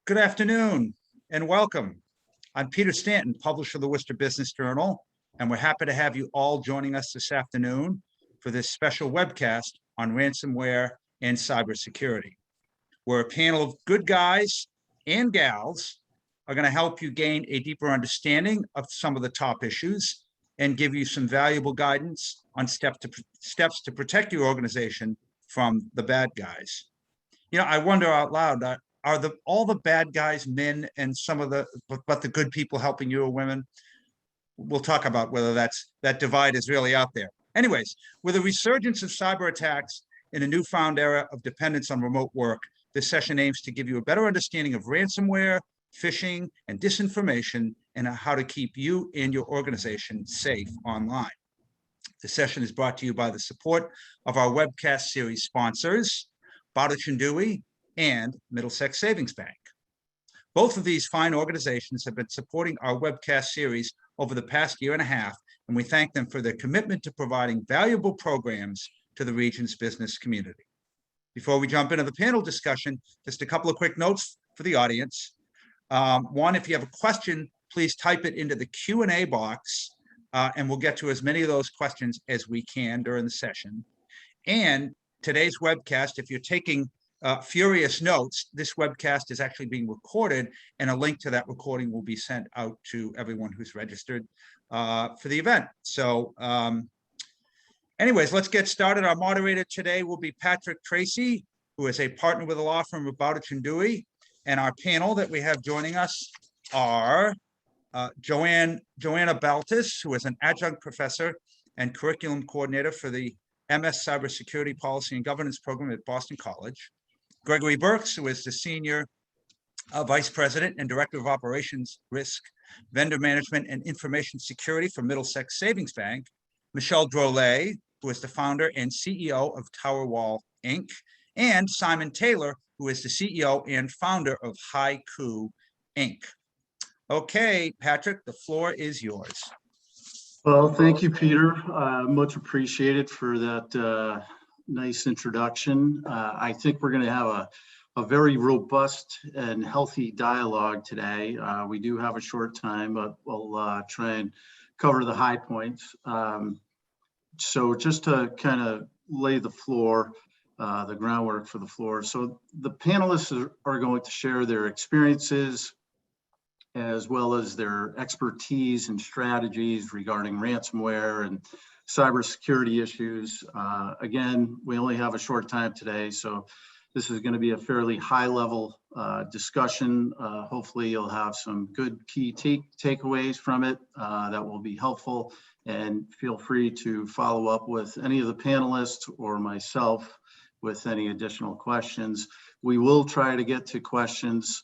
Good afternoon and welcome. I'm Peter Stanton, publisher of the Worcester Business Journal, and we're happy to have you all joining us this afternoon for this special webcast on ransomware and cybersecurity. We're a panel of good guys and gals are going to help you gain a deeper understanding of some of the top issues and give you some valuable guidance on steps to protect your organization from the bad guys. You know, I wonder out loud, are all the bad guys men and but the good people helping you are women? We'll talk about whether that divide is really out there. Anyways, with a resurgence of cyber attacks in a newfound era of dependence on remote work, this session aims to give you a better understanding of ransomware, phishing, and disinformation, and how to keep you and your organization safe online. The session is brought to you by the support of our webcast series sponsors, Bowditch and Dewey, and Middlesex Savings Bank. Both of these fine organizations have been supporting our webcast series over the past year and a half, and we thank them for their commitment to providing valuable programs to the region's business community. Before we jump into the panel discussion, just a couple of quick notes for the audience. One, if you have a question, please type it into the Q&A box, and we'll get to as many of those questions as we can during the session. And today's webcast, if you're taking furious notes, this webcast is actually being recorded, and a link to that recording will be sent out to everyone who's registered for the event. So anyways, let's get started. Our moderator today will be Tracey, who is a partner with the law firm of Bowditch and Dewey. And our panel that we have joining us are Joanna Baltes, who is an adjunct professor and curriculum coordinator for the MS Cybersecurity Policy and Governance program at Boston College. Gregory Berks, who is the Senior Vice President and Director of Operations, Risk, Vendor Management, and Information Security for Middlesex Savings Bank. Michelle Drolet, who is the founder and CEO of Towerwall, Inc. And Simon Taylor, who is the CEO and founder of HYCU, Inc. Okay, Patrick, the floor is yours. Well, thank you, Peter. Much appreciated for that nice introduction. I think we're going to have a very robust and healthy dialogue today. We do have a short time, but we'll try and cover the high points. So just to kind of lay the floor, the groundwork for the floor. So the panelists are going to share their experiences as well as their expertise and strategies regarding ransomware and cybersecurity issues. Again, we only have a short time today, so this is going to be a fairly high-level discussion. Hopefully, you'll have some good key takeaways from it that will be helpful, and feel free to follow up with any of the panelists or myself with any additional questions. We will try to get to questions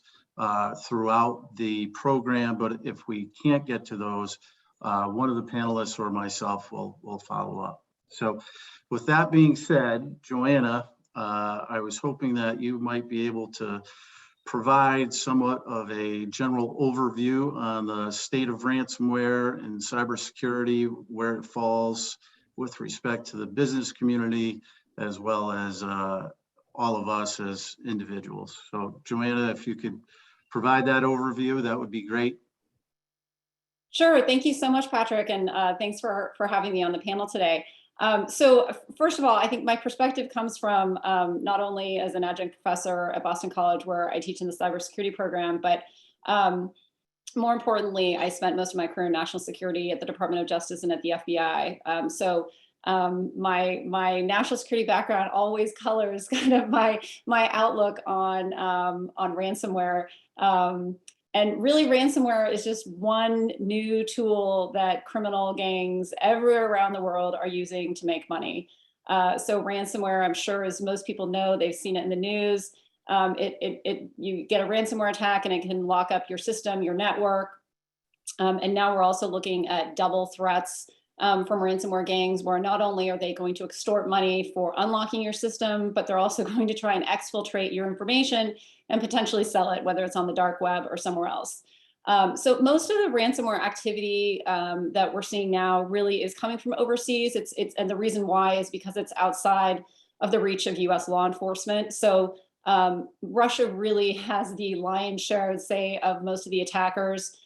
throughout the program, but if we can't get to those, one of the panelists or myself will follow up. So with that being said, Joanna, I was hoping that you might be able to provide somewhat of a general overview on the state of ransomware and cybersecurity, where it falls with respect to the business community, as well as all of us as individuals. So Joanna, if you could provide that overview, that would be great. Sure. Thank you so much, Patrick, and thanks for having me on the panel today. So first of all, I think my perspective comes from not only as an adjunct professor at Boston College, where I teach in the cybersecurity program, but more importantly, I spent most of my career in national security at the Department of Justice and at the FBI. So my national security background always colors kind of my outlook on ransomware. And really, ransomware is just one new tool that criminal gangs everywhere around the world are using to make money. So ransomware, I'm sure, as most people know, they've seen it in the news. You get a ransomware attack and it can lock up your system, your network. And now we're also looking at double threats from ransomware gangs, where not only are they going to extort money for unlocking your system, but they're also going to try and exfiltrate your information and potentially sell it, whether it's on the dark web or somewhere else. So most of the ransomware activity that we're seeing now really is coming from overseas. And the reason why is because it's outside of the reach of US law enforcement. So Russia really has the lion's share, I would say, of most of the attackers.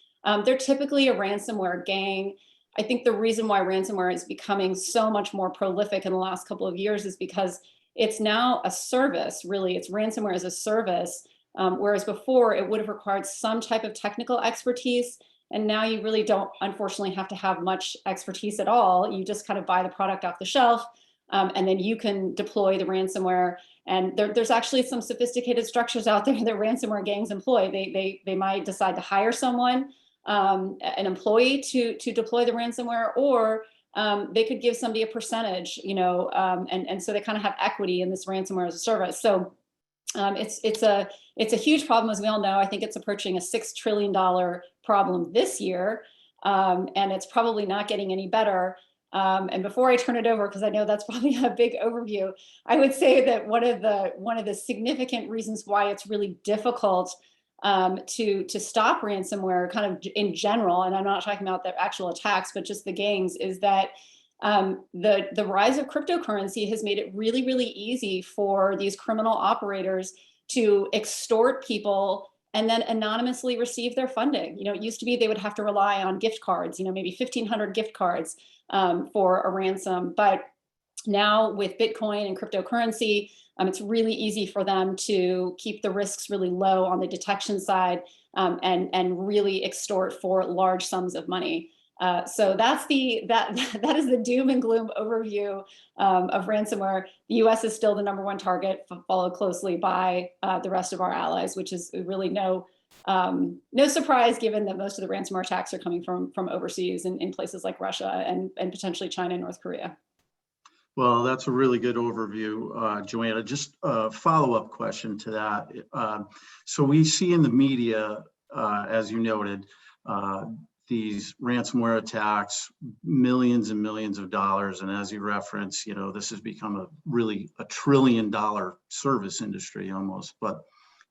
They're typically a ransomware gang. I think the reason why ransomware is becoming so much more prolific in the last couple of years is because it's now a service, really. It's ransomware as a service, whereas before it would have required some type of technical expertise. And now you really don't, unfortunately, have to have much expertise at all. You just kind of buy the product off the shelf, and then you can deploy the ransomware. And there's actually some sophisticated structures out there that ransomware gangs employ. They might decide to hire someone, an employee to deploy the ransomware, or they could give somebody a percentage, and so they kind of have equity in this ransomware as a service. So it's a huge problem, as we all know. I think it's approaching a $6 trillion problem this year, and it's probably not getting any better. And before I turn it over, because I know that's probably a big overview, I would say that one of the significant reasons why it's really difficult to stop ransomware, kind of in general, and I'm not talking about the actual attacks, but just the gangs, is that the rise of cryptocurrency has made it really, really easy for these criminal operators to extort people and then anonymously receive their funding. It used to be they would have to rely on gift cards, maybe 1,500 gift cards for a ransom. But now with Bitcoin and cryptocurrency, it's really easy for them to keep the risks really low on the detection side, and really extort for large sums of money. So that is the doom and gloom overview of ransomware. The U.S. is still the #1 target, followed closely by the rest of our allies, which is really no surprise, given that most of the ransomware attacks are coming from overseas in places like Russia and potentially China and North Korea. Well, that's a really good overview, Joanna. Just a follow-up question to that. So we see in the media, as you noted, these ransomware attacks, millions and millions of dollars. And as you reference, this has become a $1 trillion service industry almost. But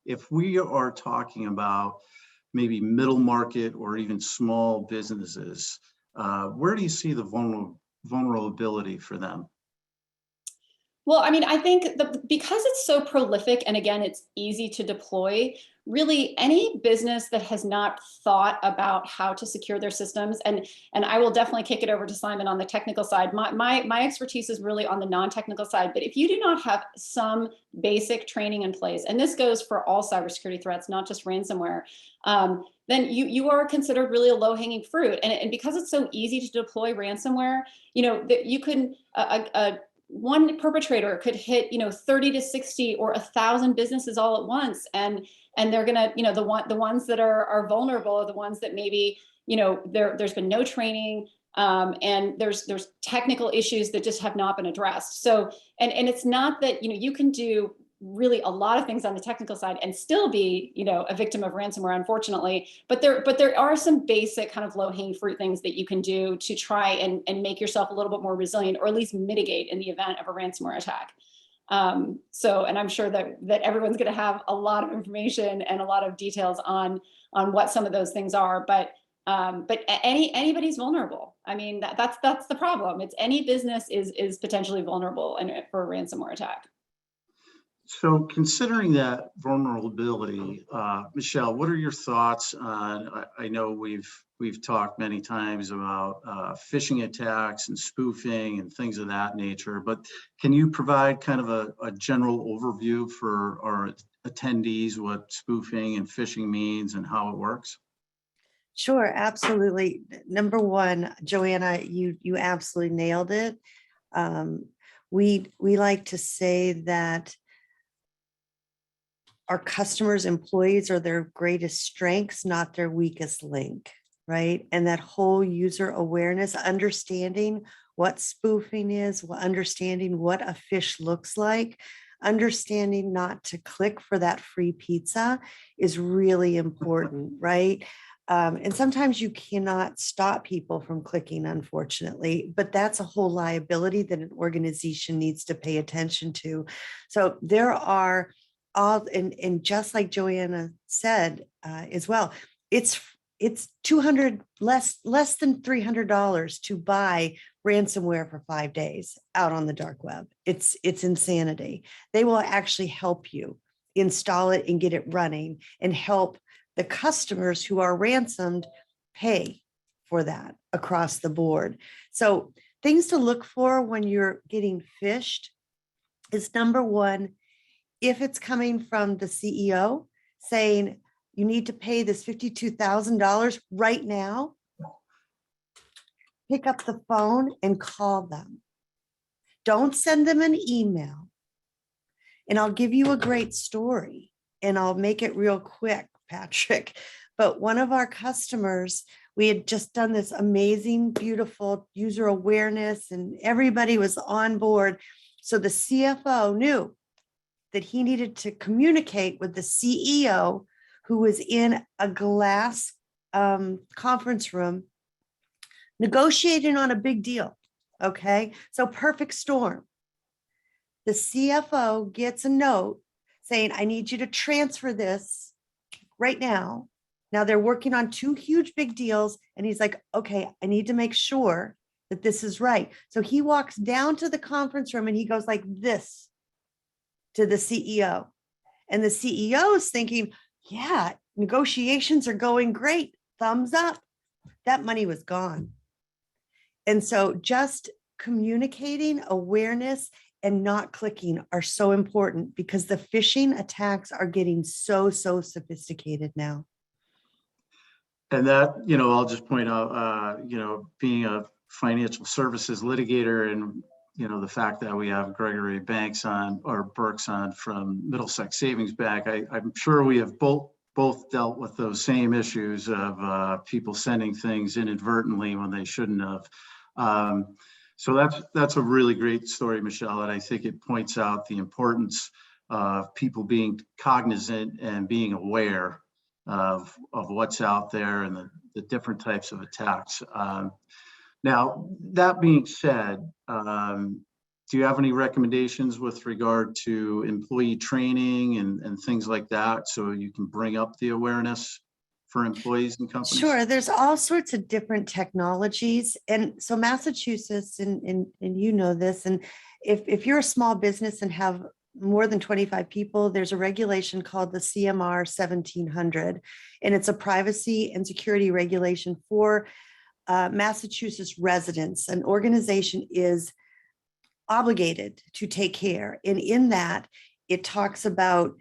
if we are talking about maybe middle market or even small businesses, where do you see the vulnerability for them? Well, I mean, I think because it's so prolific, and again, it's easy to deploy, really any business that has not thought about how to secure their systems, and I will definitely kick it over to Simon on the technical side. My expertise is really on the non-technical side, but if you do not have some basic training in place, and this goes for all cybersecurity threats, not just ransomware, then you are considered really a low-hanging fruit. And because it's so easy to deploy ransomware, you can, one perpetrator could hit 30 to 60 or 1,000 businesses all at once, and they're gonna, the ones that are vulnerable are the ones that maybe there's been no training, and there's technical issues that just have not been addressed. So and it's not that you can do really a lot of things on the technical side and still be a victim of ransomware, unfortunately, but there are some basic kind of low-hanging fruit things that you can do to try and make yourself a little bit more resilient, or at least mitigate in the event of a ransomware attack. And I'm sure that everyone's going to have a lot of information and a lot of details on what some of those things are, but anybody's vulnerable. I mean, that's the problem. It's any business is potentially vulnerable for a ransomware attack. So considering that vulnerability, Michelle, what are your thoughts on, I know we've talked many times about phishing attacks and spoofing and things of that nature, but can you provide kind of a general overview for our attendees, what spoofing and phishing means and how it works? Sure, absolutely. Number one, Joanna, you absolutely nailed it. We like to say that our customers' employees are their greatest strengths, not their weakest link, right? And that whole user awareness, understanding what spoofing is, understanding what a phish looks like, understanding not to click for that free pizza is really important, right? And sometimes you cannot stop people from clicking, unfortunately, but that's a whole liability that an organization needs to pay attention to. So there are and just like Joanna said as well, it's $200 less than $300 to buy ransomware for 5 days out on the dark web. It's insanity. They will actually help you install it and get it running and help the customers who are ransomed pay for that across the board. So things to look for when you're getting phished is, number one, if it's coming from the CEO saying you need to pay this $52,000 right now, pick up the phone and call them. Don't send them an email. And I'll give you a great story and I'll make it real quick, Patrick. But one of our customers, we had just done this amazing, beautiful user awareness and everybody was on board. So the CFO knew that he needed to communicate with the CEO, who was in a glass conference room negotiating on a big deal. Okay, so perfect storm. The CFO gets a note saying, I need you to transfer this right now. Now they're working on 2 huge big deals. And he's like, okay, I need to make sure that this is right. So he walks down to the conference room and he goes like this to the CEO. And the CEO is thinking, yeah, negotiations are going great. Thumbs up. That money was gone. And so just communicating, awareness, and not clicking are so important because the phishing attacks are getting so sophisticated now. And that, I'll just point out, being a financial services litigator and, the fact that we have Gregory Berks on from Middlesex Savings Bank, I'm sure we have both dealt with those same issues of people sending things inadvertently when they shouldn't have. So that's a really great story, Michelle, and I think it points out the importance of people being cognizant and being aware of what's out there and the different types of attacks. Now, that being said, do you have any recommendations with regard to employee training and things like that, so you can bring up the awareness for employees and companies? Sure, there's all sorts of different technologies. And so Massachusetts, and you know this, and if you're a small business and have more than 25 people, there's a regulation called the CMR 1700, and it's a privacy and security regulation for Massachusetts residents. An organization is obligated to take care. And in that, it talks about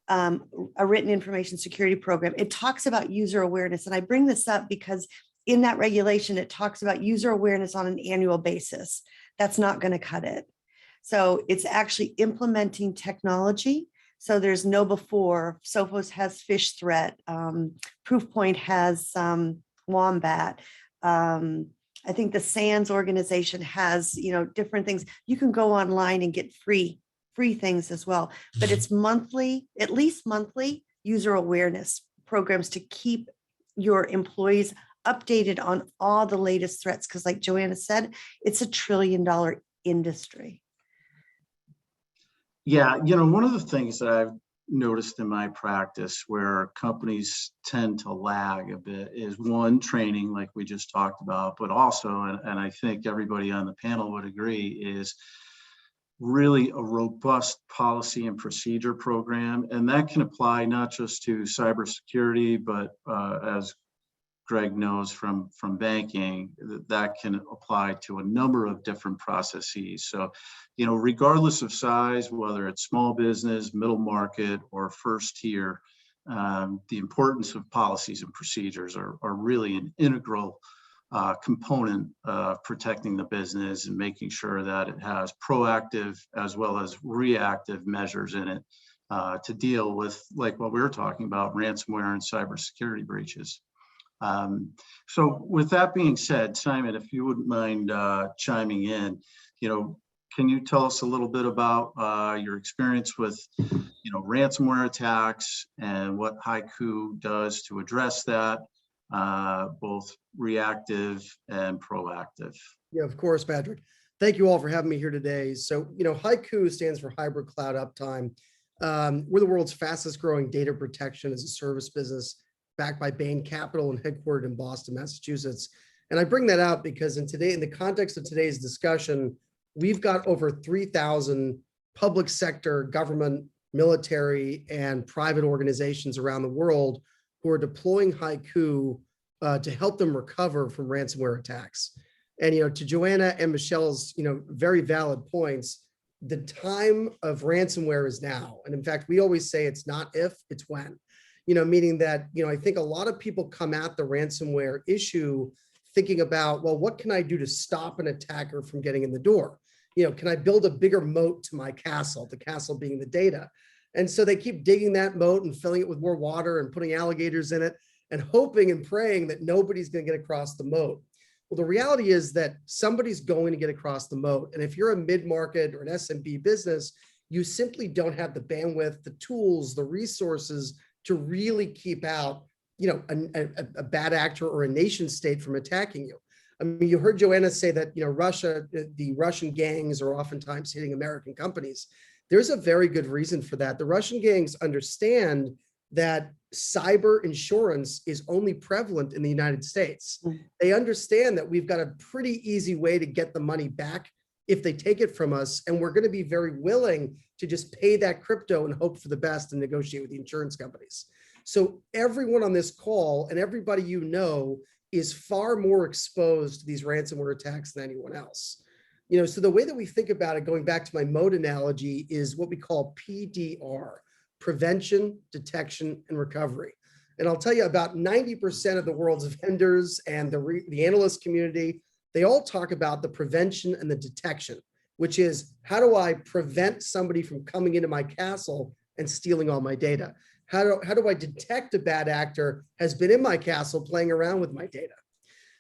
a written information security program. It talks about user awareness. And I bring this up because in that regulation, it talks about user awareness on an annual basis. That's not going to cut it. So it's actually implementing technology. So there's no before. Sophos has Fish Threat. Proofpoint has Wombat. I think the SANS organization has, different things. You can go online and get free things as well, but it's monthly, at least monthly user awareness programs to keep your employees updated on all the latest threats. Because like Joanna said, it's $1 trillion industry. Yeah, one of the things that I've noticed in my practice where companies tend to lag a bit is, one, training, like we just talked about, but also, and I think everybody on the panel would agree, is really a robust policy and procedure program. And that can apply not just to cybersecurity, but as Greg knows from banking, that can apply to a number of different processes. So, regardless of size, whether it's small business, middle market, or first tier, the importance of policies and procedures are really an integral component of protecting the business and making sure that it has proactive as well as reactive measures in it to deal with, like what we were talking about, ransomware and cybersecurity breaches. So with that being said, Simon, if you wouldn't mind chiming in, can you tell us a little bit about your experience with, ransomware attacks and what HYCU does to address that, both reactive and proactive? Yeah, of course, Patrick. Thank you all for having me here today. So, HYCU stands for Hybrid Cloud Uptime. We're the world's fastest growing data protection as a service business, backed by Bain Capital and headquartered in Boston, Massachusetts. And I bring that out because in the context of today's discussion, we've got over 3,000 public sector government military, and private organizations around the world who are deploying HYCU to help them recover from ransomware attacks. And, to Joanna and Michelle's, very valid points, the time of ransomware is now. And in fact, we always say it's not if, it's when, meaning that, I think a lot of people come at the ransomware issue thinking about, well, what can I do to stop an attacker from getting in the door? Can I build a bigger moat to my castle, the castle being the data? And so they keep digging that moat and filling it with more water and putting alligators in it and hoping and praying that nobody's going to get across the moat. Well, the reality is that somebody's going to get across the moat. And if you're a mid-market or an SMB business, you simply don't have the bandwidth, the tools, the resources to really keep out, a bad actor or a nation state from attacking you. I mean, you heard Joanna say that, Russia, the Russian gangs are oftentimes hitting American companies. There's a very good reason for that. The Russian gangs understand that cyber insurance is only prevalent in the United States. They understand that we've got a pretty easy way to get the money back if they take it from us. And we're going to be very willing to just pay that crypto and hope for the best and negotiate with the insurance companies. So everyone on this call and everybody is far more exposed to these ransomware attacks than anyone else. So the way that we think about it, going back to my moat analogy, is what we call PDR. Prevention, detection, and recovery. And I'll tell you, about 90% of the world's vendors and the analyst community, they all talk about the prevention and the detection, which is, how do I prevent somebody from coming into my castle and stealing all my data? How do I detect a bad actor has been in my castle playing around with my data?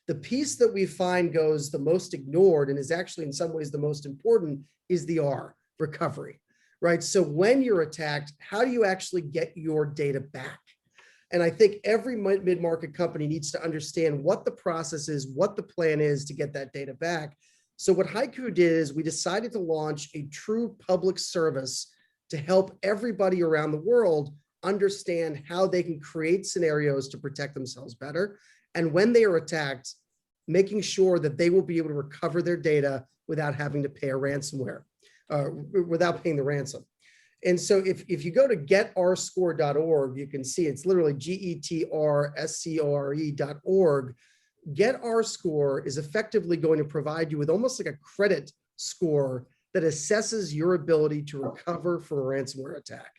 The piece that we find goes the most ignored and is actually in some ways the most important is the R, recovery. Right. So when you're attacked, how do you actually get your data back? And I think every mid-market company needs to understand what the process is, what the plan is to get that data back. So what HYCU did is we decided to launch a true public service to help everybody around the world understand how they can create scenarios to protect themselves better. And when they are attacked, making sure that they will be able to recover their data without having to pay a ransomware. Without paying the ransom. And so if you go to getarscore.org, you can see it's literally GETRSCORE.org. Get Our Score is effectively going to provide you with almost like a credit score that assesses your ability to recover from a ransomware attack.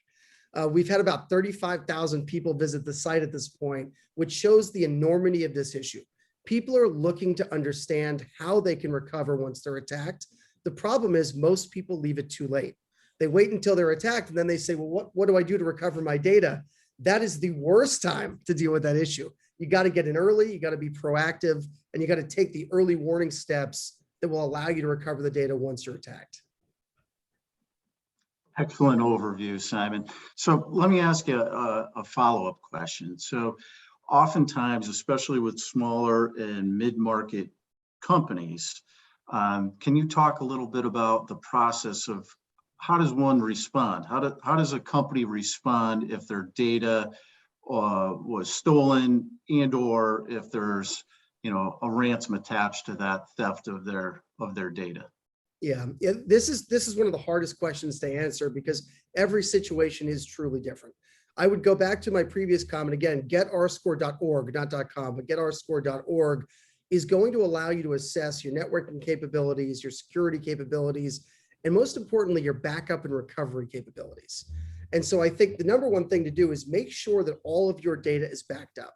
We've had about 35,000 people visit the site at this point, which shows the enormity of this issue. People are looking to understand how they can recover once they're attacked. The problem is most people leave it too late. They wait until they're attacked and then they say, well, what do I do to recover my data? That is the worst time to deal with that issue. You got to get in early, you got to be proactive, and you got to take the early warning steps that will allow you to recover the data once you're attacked. Excellent overview, Simon. So let me ask you a follow-up question. So oftentimes, especially with smaller and mid-market companies, can you talk a little bit about the process of how does one respond? How does a company respond if their data was stolen and or if there's a ransom attached to that theft of their data? Yeah, this is one of the hardest questions to answer because every situation is truly different. I would go back to my previous comment again, getarscore.org, not .com, but getarscore.org is going to allow you to assess your networking capabilities, your security capabilities, and most importantly, your backup and recovery capabilities. And so I think the number one thing to do is make sure that all of your data is backed up.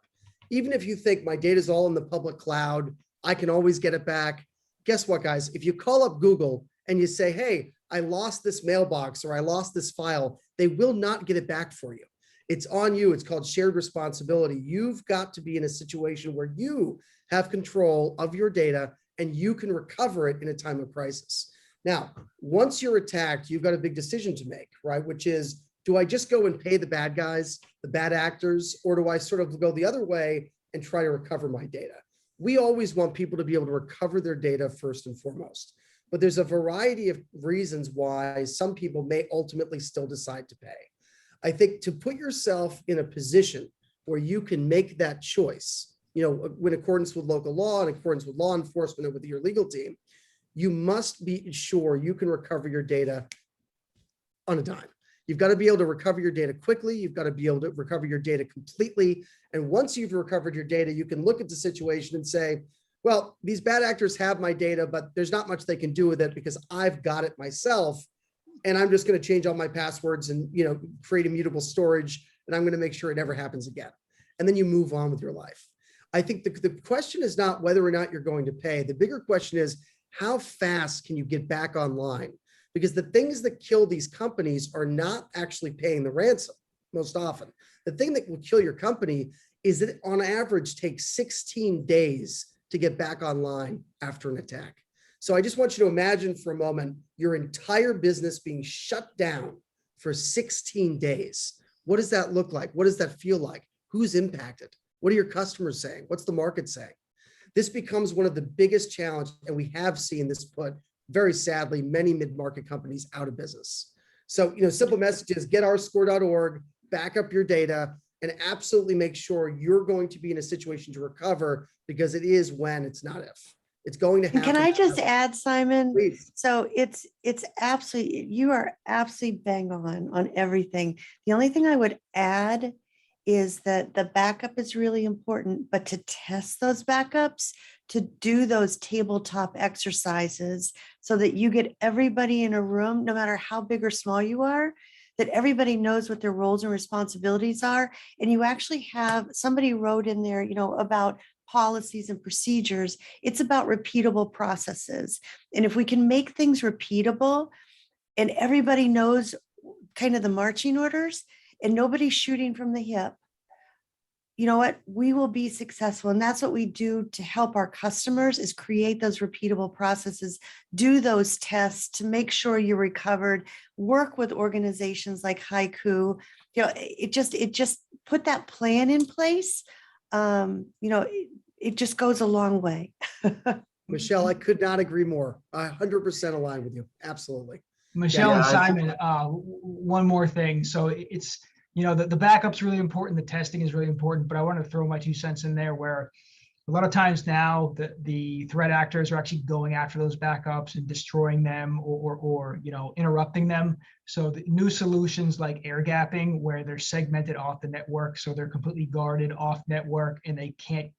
Even if you think my data is all in the public cloud, I can always get it back. Guess what, guys? If you call up Google and you say, hey, I lost this mailbox or I lost this file, they will not get it back for you. It's on you. It's called shared responsibility. You've got to be in a situation where you have control of your data and you can recover it in a time of crisis. Now, once you're attacked, you've got a big decision to make, right? Which is, do I just go and pay the bad guys, the bad actors, or do I sort of go the other way and try to recover my data? We always want people to be able to recover their data first and foremost, but there's a variety of reasons why some people may ultimately still decide to pay. I think to put yourself in a position where you can make that choice, in accordance with local law, in accordance with law enforcement and with your legal team, you must be sure you can recover your data on a dime. You've got to be able to recover your data quickly. You've got to be able to recover your data completely. And once you've recovered your data, you can look at the situation and say, well, these bad actors have my data, but there's not much they can do with it because I've got it myself. And I'm just going to change all my passwords and, create immutable storage. And I'm going to make sure it never happens again. And then you move on with your life. I think the question is not whether or not you're going to pay. The bigger question is, how fast can you get back online? Because the things that kill these companies are not actually paying the ransom most often. The thing that will kill your company is that it, on average, takes 16 days to get back online after an attack. So I just want you to imagine for a moment your entire business being shut down for 16 days. What does that look like? What does that feel like? Who's impacted? What are your customers saying? What's the market saying? This becomes one of the biggest challenges, and we have seen this put, very sadly, many mid-market companies out of business. So, simple message is getourScore.org, back up your data, and absolutely make sure you're going to be in a situation to recover, because it is when, it's not if. It's going to happen. Can I just add, Simon? Please. So it's absolutely, you are absolutely bang on everything. The only thing I would add is that the backup is really important, but to test those backups, to do those tabletop exercises so that you get everybody in a room, no matter how big or small you are, that everybody knows what their roles and responsibilities are. And you actually have, somebody wrote in there, about policies and procedures. It's about repeatable processes. And if we can make things repeatable and everybody knows kind of the marching orders and nobody's shooting from the hip, you know what, we will be successful. And that's what we do to help our customers, is create those repeatable processes, do those tests to make sure you're recovered, work with organizations like HYCU. It just put that plan in place. It just goes a long way. Michelle, I could not agree more. I 100% align with you. Absolutely. Michelle and Simon, one more thing. So it's, the backup's really important. The testing is really important, but I want to throw my 2 cents in there, where a lot of times now the threat actors are actually going after those backups and destroying them or interrupting them. So the new solutions like air gapping, where they're segmented off the network, so they're completely guarded off network and they can't,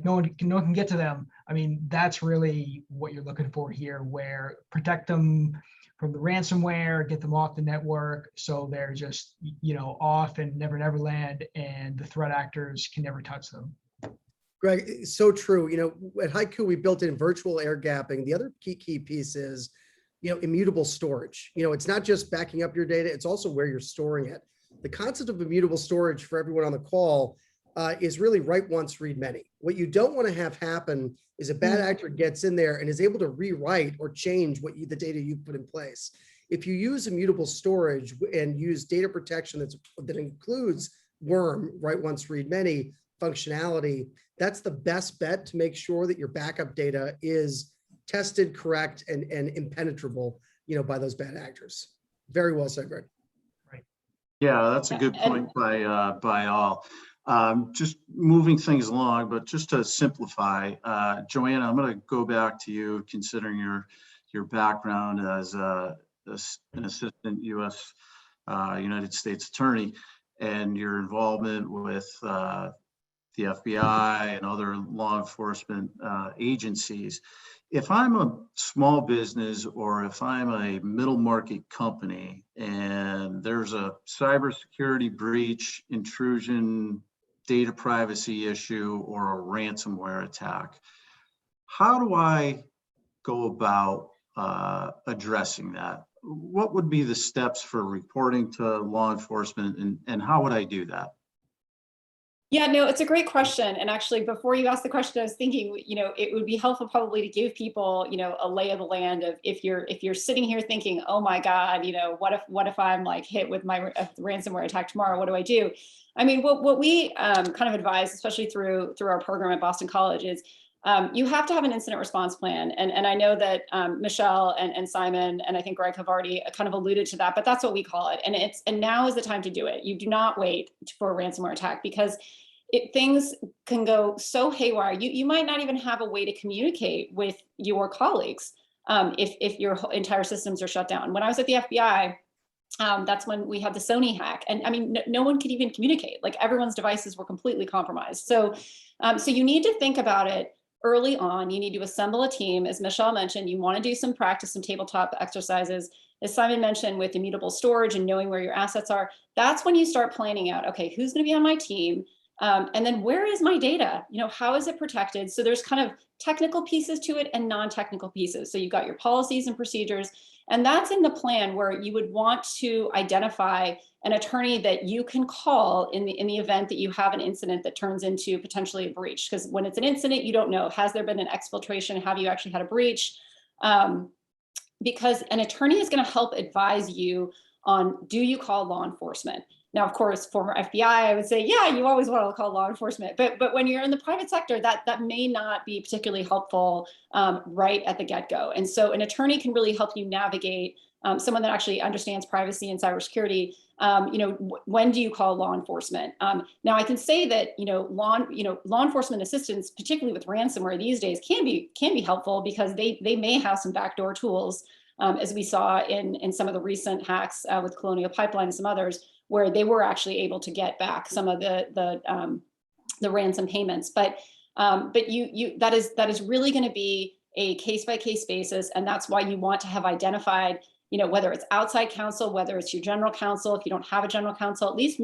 no one can get to them. I mean, that's really what you're looking for here, where protect them from the ransomware, get them off the network, so they're just, off and never land, and the threat actors can never touch them. Greg, it's so true. At HYCU, we built in virtual air gapping. The other key piece is, immutable storage. It's not just backing up your data, it's also where you're storing it. The concept of immutable storage for everyone on the call is really write once, read many. What you don't want to have happen is a bad actor gets in there and is able to rewrite or change the data you put in place. If you use immutable storage and use data protection that includes worm, write once, read many functionality, that's the best bet to make sure that your backup data is tested, correct, and impenetrable, by those bad actors. Very well said, Greg. Right. Yeah, that's a good point by all. Just moving things along, but just to simplify, Joanna, I'm going to go back to you, considering your background as an assistant U.S. United States attorney, and your involvement with the FBI and other law enforcement agencies. If I'm a small business, or if I'm a middle market company and there's a cybersecurity breach, intrusion, data privacy issue, or a ransomware attack, how do I go about addressing that? What would be the steps for reporting to law enforcement, and how would I do that? Yeah, no, it's a great question. And actually, before you asked the question, I was thinking, it would be helpful probably to give people, a lay of the land of, if you're sitting here thinking, oh my God, what if I'm like hit with my ransomware attack tomorrow? What do I do? I mean, what we kind of advise, especially through our program at Boston College, is you have to have an incident response plan. And I know that Michelle and Simon and I think Greg have already kind of alluded to that, but that's what we call it. And now is the time to do it. You do not wait for a ransomware attack, because things can go so haywire. You might not even have a way to communicate with your colleagues if your entire systems are shut down. When I was at the FBI, That's when we had the Sony hack. And I mean, no one could even communicate. Like everyone's devices were completely compromised. So, so you need to think about it early on. You need to assemble a team. As Michelle mentioned, you want to do some practice, some tabletop exercises. As Simon mentioned, with immutable storage and knowing where your assets are, that's when you start planning out, okay, who's going to be on my team? And then where is my data? You know, how is it protected? So there's kind of technical pieces to it and non-technical pieces. So you've got your policies and procedures, and that's in the plan where you would want to identify an attorney that you can call in the event that you have an incident that turns into potentially a breach. Because when it's an incident, you don't know, has there been an exfiltration? Have you actually had a breach? Because an attorney is going to help advise you on, do you call law enforcement? Now, of course, former FBI, I would say, yeah, you always want to call law enforcement. But when you're in the private sector, that may not be particularly helpful right at the get-go. And so an attorney can really help you navigate, someone that actually understands privacy and cybersecurity. You know, when do you call law enforcement? Now, I can say that law enforcement assistance, particularly with ransomware these days, can be helpful because they may have some backdoor tools, as we saw in some of the recent hacks with Colonial Pipeline and some others, where they were actually able to get back some of the ransom payments. But that is really going to be a case-by-case basis, and that's why you want to have identified, you know, whether it's outside counsel, whether it's your general counsel. If you don't have a general counsel, at least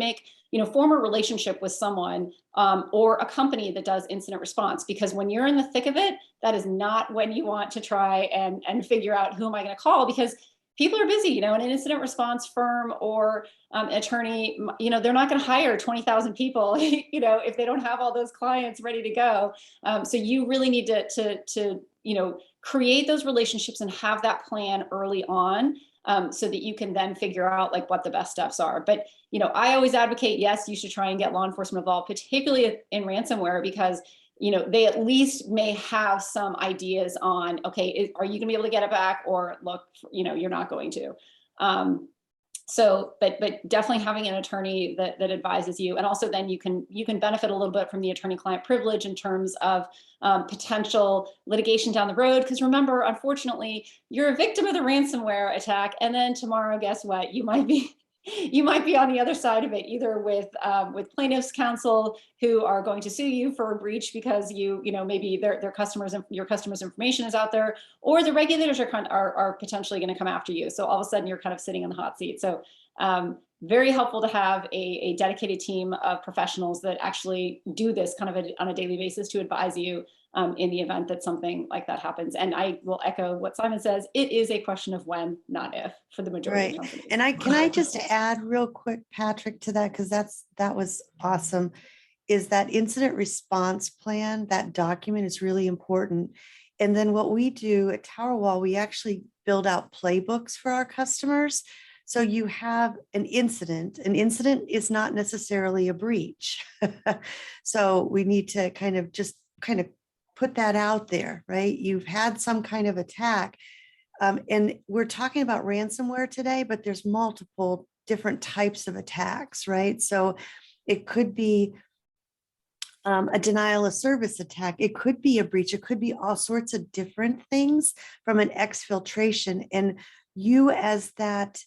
form a relationship with someone or a company that does incident response, because when you're in the thick of it, that is not when you want to try and figure out who am I going to call, because people are busy. You know, an incident response firm or attorney, you know, they're not going to hire 20,000 people, you know, if they don't have all those clients ready to go. So you really need to you know, create those relationships and have that plan early on, so that you can then figure out like what the best steps are. But, you know, I always advocate, yes, you should try and get law enforcement involved, particularly in ransomware, because, you know, they at least may have some ideas on, okay, are you gonna be able to get it back, or look, you know, you're not going to. So, but definitely having an attorney that advises you, and also then you can benefit a little bit from the attorney-client privilege in terms of potential litigation down the road. Because remember, unfortunately, you're a victim of the ransomware attack, and then tomorrow, guess what? You might be on the other side of it, either with plaintiffs' counsel who are going to sue you for a breach because you know maybe your customers' information is out there, or the regulators are potentially going to come after you. So all of a sudden you're kind of sitting in the hot seat. So very helpful to have a dedicated team of professionals that actually do this kind of on a daily basis to advise you in the event that something like that happens. And I will echo what Simon says, it is a question of when, not if, for the majority of companies. And can I just add real quick, Patrick, to that, because that was awesome, is that incident response plan, that document is really important. And then what we do at Towerwall, we actually build out playbooks for our customers. So you have an incident is not necessarily a breach. So we need to kind of put that out there, right? You've had some kind of attack. And we're talking about ransomware today, but there's multiple different types of attacks, right? So it could be a denial of service attack. It could be a breach. It could be all sorts of different things from an exfiltration. And you as that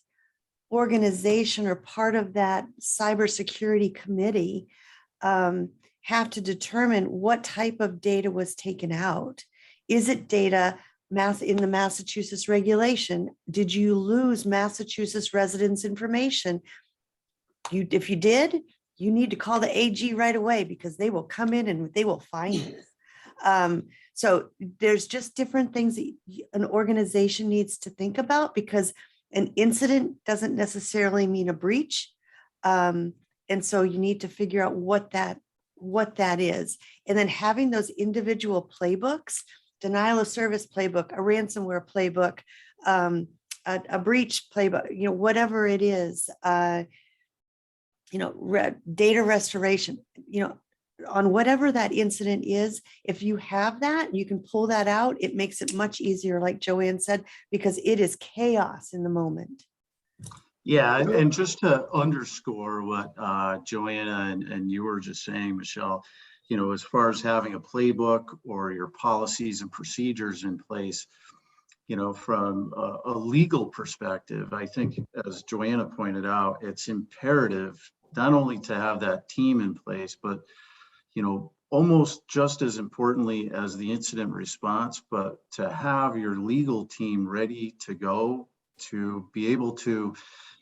organization or part of that cybersecurity committee have to determine what type of data was taken out. Is it data in the Massachusetts regulation? Did you lose Massachusetts residents' information? If you did, you need to call the AG right away, because they will come in and they will find you. So there's just different things that an organization needs to think about, because an incident doesn't necessarily mean a breach. And so you need to figure out what that is. And then having those individual playbooks, denial of service playbook, a ransomware playbook, a breach playbook, you know, whatever it is, you know, data restoration, you know, on whatever that incident is, if you have that, you can pull that out. It makes it much easier, like Joanne said, because it is chaos in the moment. Yeah, and just to underscore what Joanna and you were just saying, Michelle, you know, as far as having a playbook or your policies and procedures in place, from a legal perspective, I think, as Joanna pointed out, it's imperative not only to have that team in place, but, almost just as importantly as the incident response, but to have your legal team ready to go to be able to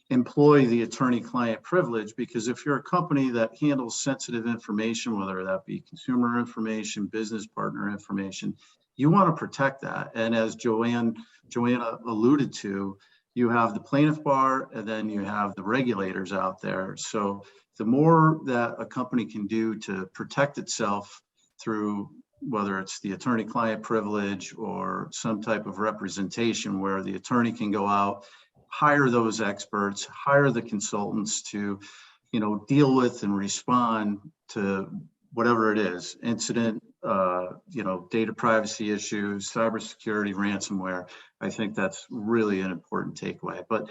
employ the attorney-client privilege. Because if you're a company that handles sensitive information, whether that be consumer information, business partner information, you want to protect that. And as Joanna alluded to, you have the plaintiff bar, and then you have the regulators out there. So the more that a company can do to protect itself through, whether it's the attorney-client privilege or some type of representation where the attorney can go out, hire those experts, hire the consultants to, deal with and respond to whatever it is, incident, data privacy issues, cybersecurity, ransomware. I think that's really an important takeaway. But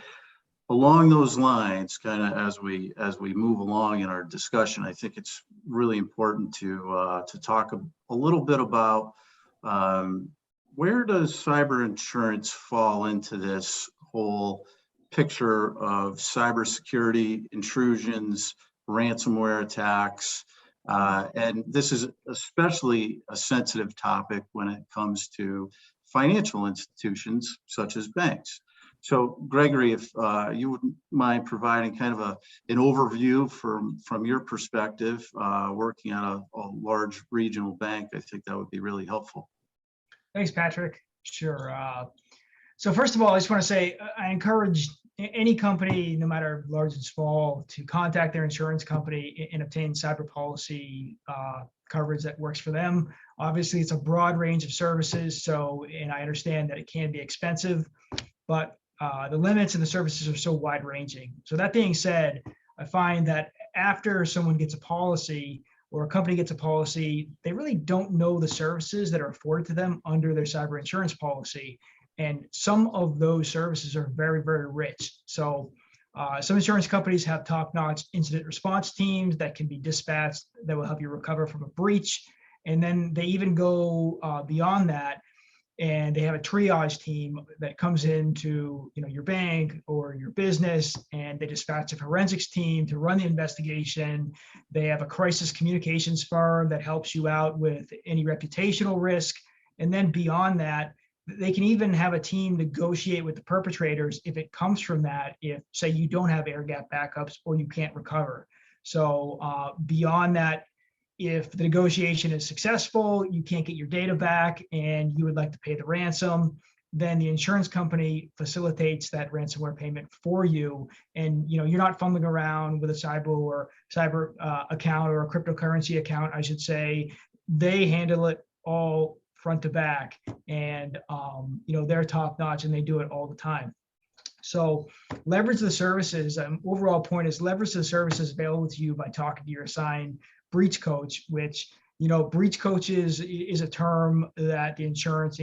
along those lines, kind of as we move along in our discussion, I think it's really important to talk a little bit about where does cyber insurance fall into this whole picture of cybersecurity intrusions, ransomware attacks, and this is especially a sensitive topic when it comes to financial institutions such as banks. So, Gregory, if you wouldn't mind providing kind of an overview from your perspective, working at a large regional bank, I think that would be really helpful. Thanks, Patrick. Sure. So first of all, I just want to say I encourage any company, no matter large and small, to contact their insurance company and obtain cyber policy coverage that works for them. Obviously, it's a broad range of services, and I understand that it can be expensive, but the limits and the services are so wide-ranging. So that being said, I find that after someone gets a policy or a company gets a policy, they really don't know the services that are afforded to them under their cyber insurance policy. And some of those services are very, very rich. So some insurance companies have top-notch incident response teams that can be dispatched that will help you recover from a breach. And then they even go beyond that, and they have a triage team that comes into your bank or your business, and they dispatch a forensics team to run the investigation. They have a crisis communications firm that helps you out with any reputational risk. And then beyond that, they can even have a team negotiate with the perpetrators if it comes from that, if, say, you don't have air gap backups or you can't recover. So beyond that, if the negotiation is successful, you can't get your data back and you would like to pay the ransom, then the insurance company facilitates that ransomware payment for you. And you're not fumbling around with a cyber account or a cryptocurrency account, I should say. They handle it all front to back, and they're top notch and they do it all the time. So leverage the services. Overall point is leverage the services available to you by talking to your assigned breach coach, which breach coaches is a term that the insurance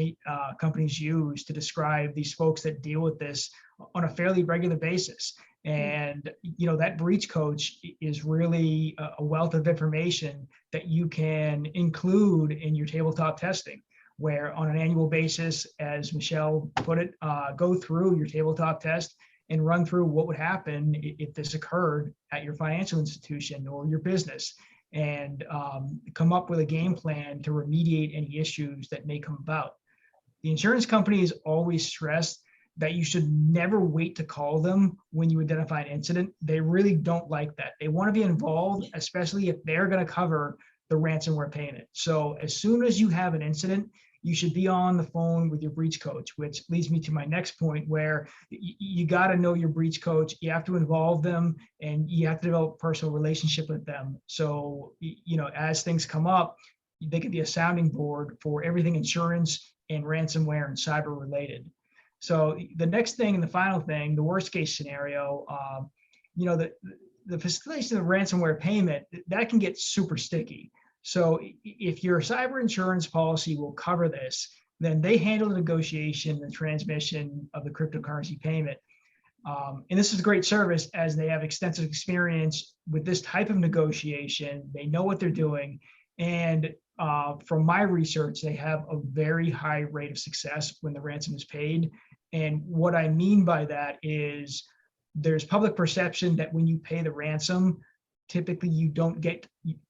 companies use to describe these folks that deal with this on a fairly regular basis. And that breach coach is really a wealth of information that you can include in your tabletop testing, where on an annual basis, as Michelle put it, go through your tabletop test and run through what would happen if this occurred at your financial institution or your business, and come up with a game plan to remediate any issues that may come about. The insurance companies always stress that you should never wait to call them when you identify an incident. They really don't like that. They want to be involved, especially if they're going to cover the ransomware payment. So as soon as you have an incident, you should be on the phone with your breach coach, which leads me to my next point, where you got to know your breach coach. You have to involve them, and you have to develop a personal relationship with them. So, as things come up, they can be a sounding board for everything insurance and ransomware and cyber related. So the next thing and the final thing, the worst case scenario, the facilitation of ransomware payment, that can get super sticky. So if your cyber insurance policy will cover this, then they handle the negotiation, the transmission of the cryptocurrency payment. And this is a great service, as they have extensive experience with this type of negotiation. They know what they're doing. And from my research, they have a very high rate of success when the ransom is paid. And what I mean by that is there's public perception that when you pay the ransom, typically you don't get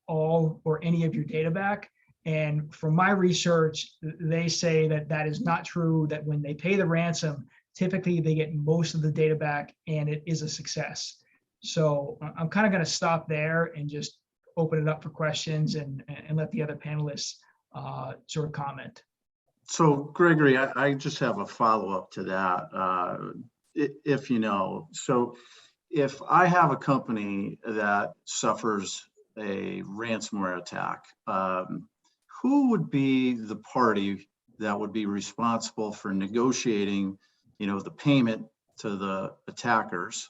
all or any of your data back. And from my research, they say that that is not true, that when they pay the ransom, typically they get most of the data back and it is a success. So I'm kind of going to stop there and just open it up for questions and let the other panelists sort of comment. So Gregory, I just have a follow-up to that, if you know. So if I have a company that suffers a ransomware attack, who would be the party that would be responsible for negotiating, the payment to the attackers?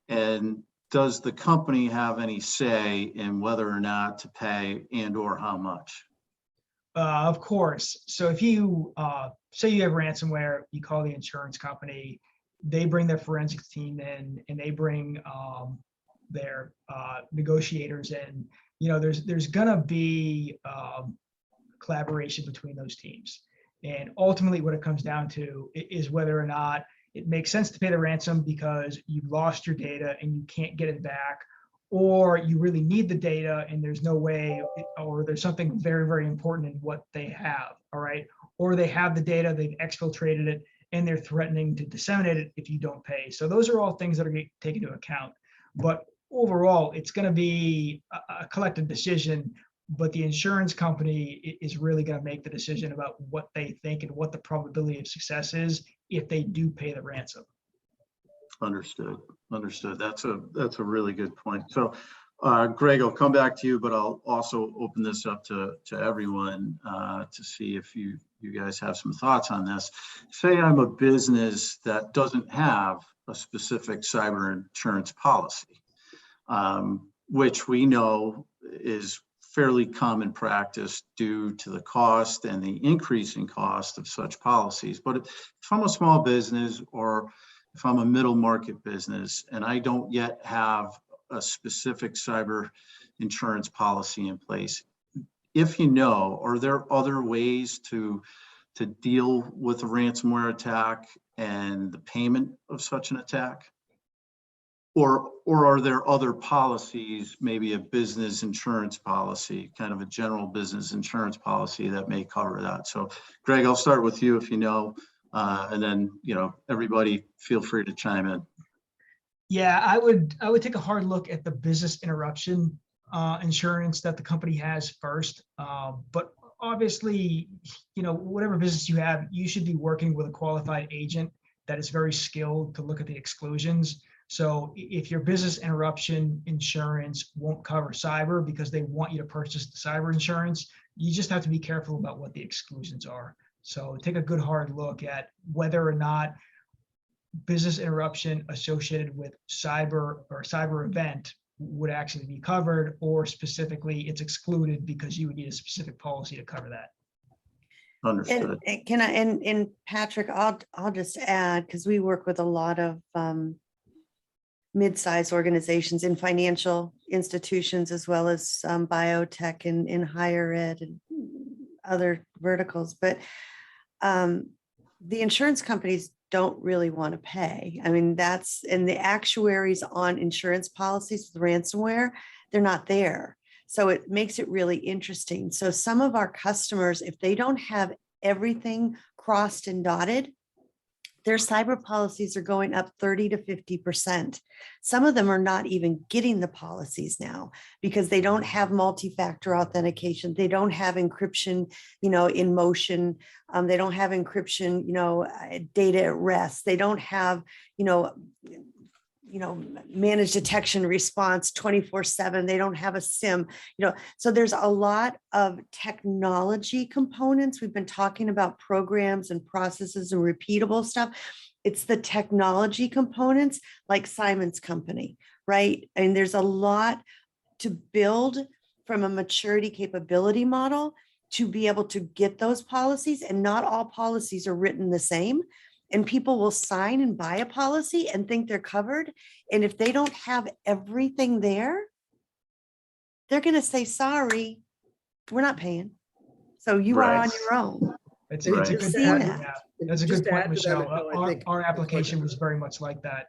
And does the company have any say in whether or not to pay and or how much? Of course. So if you say you have ransomware, you call the insurance company, they bring their forensics team in and they bring their negotiators in. There's gonna be collaboration between those teams. And ultimately what it comes down to is whether or not it makes sense to pay the ransom because you've lost your data and you can't get it back, or you really need the data and there's no way, or there's something very, very important in what they have, all right? Or they have the data, they've exfiltrated it, and they're threatening to disseminate it if you don't pay. So those are all things that are taken into account. But overall, it's gonna be a collective decision, but the insurance company is really gonna make the decision about what they think and what the probability of success is if they do pay the ransom. Understood. That's a really good point. So Greg, I'll come back to you, but I'll also open this up to everyone to see if you guys have some thoughts on this. Say I'm a business that doesn't have a specific cyber insurance policy, which we know is fairly common practice due to the cost and the increasing cost of such policies. But if I'm a small business, or if I'm a middle market business and I don't yet have a specific cyber insurance policy in place, are there other ways to deal with a ransomware attack and the payment of such an attack? Or are there other policies, maybe a business insurance policy, kind of a general business insurance policy that may cover that? So Greg, I'll start with you if you know, and then, everybody feel free to chime in. Yeah, I would take a hard look at the business interruption insurance that the company has first. But obviously, whatever business you have, you should be working with a qualified agent that is very skilled to look at the exclusions. So if your business interruption insurance won't cover cyber because they want you to purchase the cyber insurance, you just have to be careful about what the exclusions are. So take a good hard look at whether or not business interruption associated with cyber or cyber event would actually be covered, or specifically it's excluded because you would need a specific policy to cover that. Understood. And can I, and Patrick, I'll just add, because we work with a lot of mid-sized organizations in financial institutions, as well as biotech and in higher ed and other verticals. But the insurance companies don't really want to pay. I mean, and the actuaries on insurance policies with ransomware, they're not there. So it makes it really interesting. So some of our customers, if they don't have everything crossed and dotted, their cyber policies are going up 30 to 50%. Some of them are not even getting the policies now because they don't have multi-factor authentication. They don't have encryption, in motion. They don't have encryption, data at rest. They don't have, managed detection response 24/7. They don't have a SIM, so there's a lot of technology components. We've been talking about programs and processes and repeatable stuff. It's the technology components like Simon's company, right? And there's a lot to build from a maturity capability model to be able to get those policies. And not all policies are written the same. And people will sign and buy a policy and think they're covered. And if they don't have everything there, they're going to say, sorry, we're not paying. So you are Right. on your own. It's Right. a good Seeing point. that. Yeah. That's a Just good to point, add to that, Michelle. Michelle, I think Our it's like application a- was very much like that.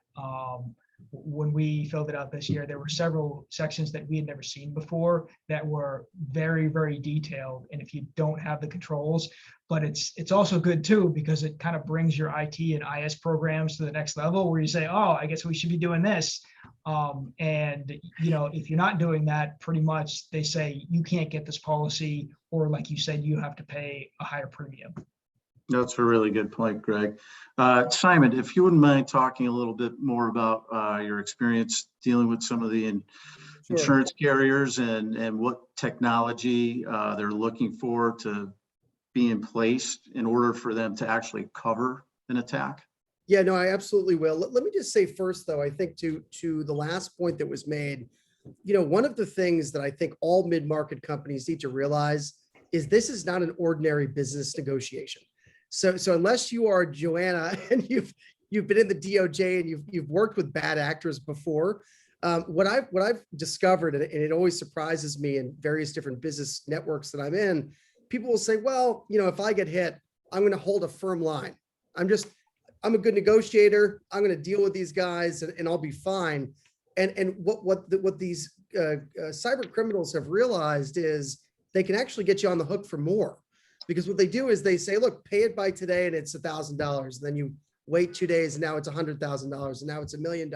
When we filled it out this year, there were several sections that we had never seen before that were very, very detailed. And if you don't have the controls, but it's also good too, because it kind of brings your IT and IS programs to the next level where you say, oh, I guess we should be doing this. And if you're not doing that, pretty much they say you can't get this policy, or like you said, you have to pay a higher premium. That's a really good point, Greg. Simon, if you wouldn't mind talking a little bit more about your experience dealing with some of the insurance carriers and what technology they're looking for to be in place in order for them to actually cover an attack. Yeah, no, I absolutely will. Let me just say first, though, I think to the last point that was made, one of the things that I think all mid-market companies need to realize is this is not an ordinary business negotiation. So unless you are Joanna and you've been in the DOJ and you've worked with bad actors before, what I've discovered, and it always surprises me in various different business networks that I'm in, people will say, well, if I get hit, I'm going to hold a firm line. I'm a good negotiator. I'm going to deal with these guys and I'll be fine. And what these cyber criminals have realized is they can actually get you on the hook for more. Because what they do is they say, look, pay it by today and it's $1,000. Then you wait 2 days and now it's $100,000 and now it's $1 million.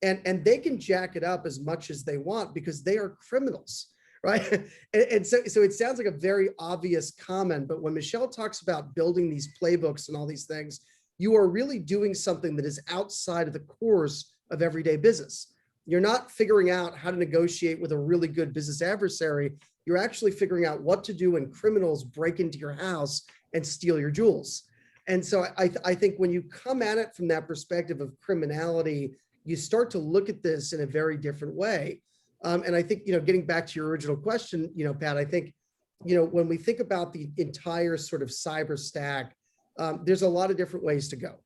And they can jack it up as much as they want because they are criminals, right? And so it sounds like a very obvious comment, but when Michelle talks about building these playbooks and all these things, you are really doing something that is outside of the course of everyday business. You're not figuring out how to negotiate with a really good business adversary. You're actually figuring out what to do when criminals break into your house and steal your jewels. And so I think when you come at it from that perspective of criminality, you start to look at this in a very different way. And I think, getting back to your original question, Pat, I think, when we think about the entire sort of cyber stack, there's a lot of different ways to go.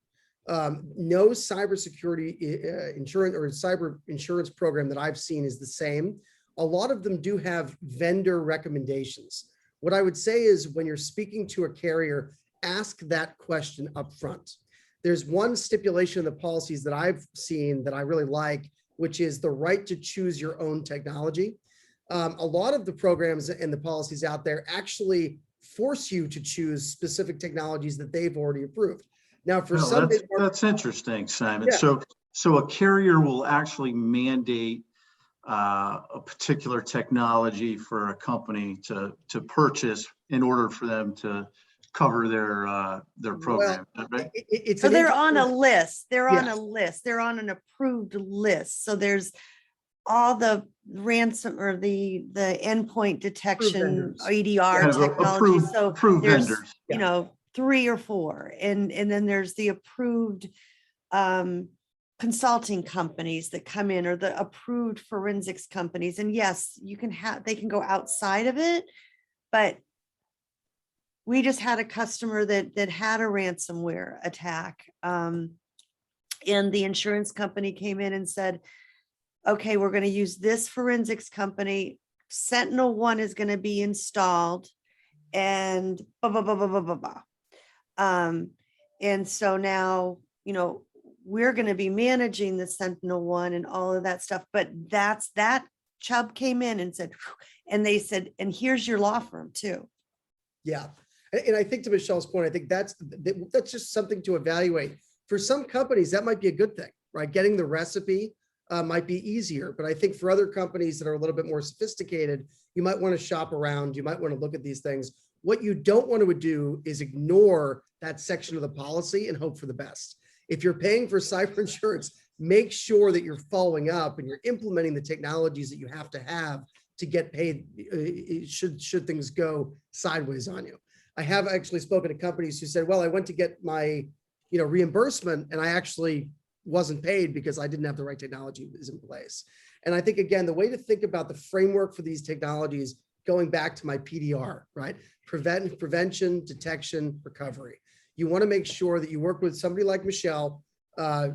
No cybersecurity insurance or cyber insurance program that I've seen is the same. A lot of them do have vendor recommendations. What I would say is when you're speaking to a carrier, ask that question up front. There's one stipulation in the policies that I've seen that I really like, which is the right to choose your own technology. A lot of the programs and the policies out there actually force you to choose specific technologies that they've already approved. Now, for some, that's interesting, Simon. Yeah. So a carrier will actually mandate a particular technology for a company to purchase in order for them to cover their program. Well, right? So they're on a list. They're on Yes. a list. They're on an approved list. So there's all the ransom or the endpoint detection vendors. EDR Kind of technology. So approved there's, vendors. 3 or 4. And then there's the approved consulting companies that come in, or the approved forensics companies. And yes, they can go outside of it, but we just had a customer that had a ransomware attack. And the insurance company came in and said, okay, we're going to use this forensics company. Sentinel-1 is going to be installed and blah, blah, blah, blah, blah, blah, blah. And so now, we're going to be managing the Sentinel-1 and all of that stuff. But that Chubb came in and said, and they said, and here's your law firm too. Yeah. And I think to Michelle's point, I think that's just something to evaluate. For some companies, that might be a good thing, right? Getting the recipe might be easier. But I think for other companies that are a little bit more sophisticated, you might want to shop around. You might want to look at these things. What you don't want to do is ignore that section of the policy and hope for the best. If you're paying for cyber insurance, make sure that you're following up and you're implementing the technologies that you have to get paid should things go sideways on you. I have actually spoken to companies who said, well, I went to get my reimbursement and I actually wasn't paid because I didn't have the right technology is in place. And I think, again, the way to think about the framework for these technologies, going back to my PDR, right? Prevention, detection, recovery. You want to make sure that you work with somebody like Michelle,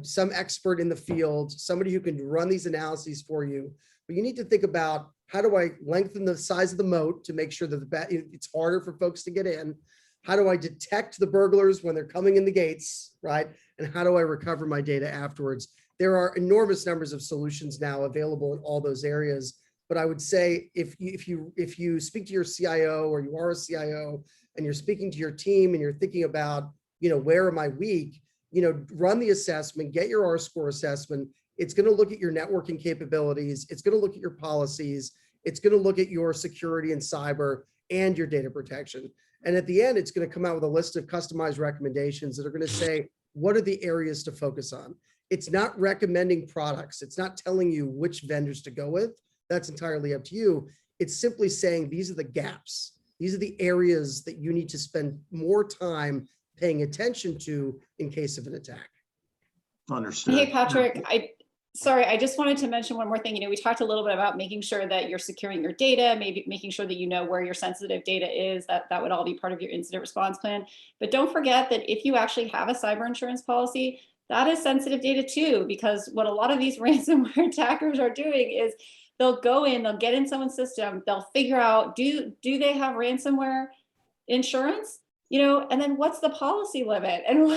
some expert in the field, somebody who can run these analyses for you. But you need to think about How do I lengthen the size of the moat to make sure that it's harder for folks to get in? How do I detect the burglars when they're coming in the gates, right? And how do I recover my data afterwards? There are enormous numbers of solutions now available in all those areas. But I would say if you speak to your CIO, or you are a CIO and you're speaking to your team and you're thinking about, where am I weak? Run the assessment, get your R-score assessment. It's going to look at your networking capabilities. It's going to look at your policies. It's going to look at your security and cyber and your data protection. And at the end, it's going to come out with a list of customized recommendations that are going to say, what are the areas to focus on? It's not recommending products. It's not telling you which vendors to go with. That's entirely up to you. It's simply saying, these are the gaps. These are the areas that you need to spend more time paying attention to in case of an attack. Understood. Hey, Patrick, I just wanted to mention one more thing. We talked a little bit about making sure that you're securing your data, maybe making sure that you know where your sensitive data is, that would all be part of your incident response plan. But don't forget that if you actually have a cyber insurance policy, that is sensitive data too, because what a lot of these ransomware attackers are doing is they'll go in, they'll get in someone's system, they'll figure out, do they have ransomware insurance? And then what's the policy limit? And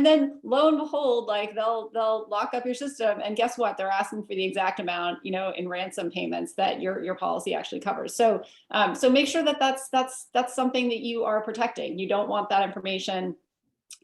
then lo and behold, like they'll lock up your system, and guess what? They're asking for the exact amount, in ransom payments that your policy actually covers. So make sure that that's something that you are protecting. You don't want that information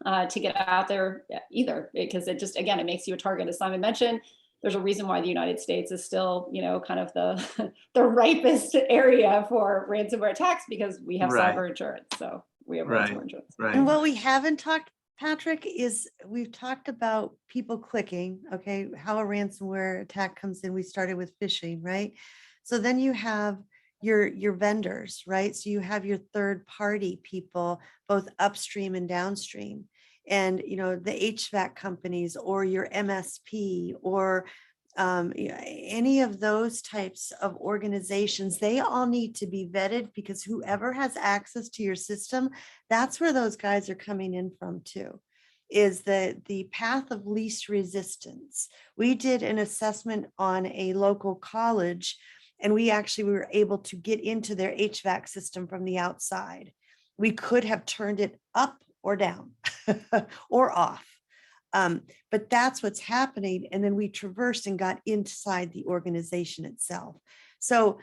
to get out there either, because it just, again, it makes you a target. As Simon mentioned, there's a reason why the United States is still, kind of the ripest area for ransomware attacks, because we have cyber insurance. So we have ransomware insurance. Right. And what we haven't talked, Patrick, is we've talked about people clicking, okay, how a ransomware attack comes in. We started with phishing, right? So then you have your vendors, right? So you have your third party people, both upstream and downstream. And, the HVAC companies, or your MSP, or any of those types of organizations, they all need to be vetted, because whoever has access to your system, that's where those guys are coming in from too, is the path of least resistance. We did an assessment on a local college, and we were able to get into their HVAC system from the outside. We could have turned it up or down or off. But that's what's happening. And then we traversed and got inside the organization itself. So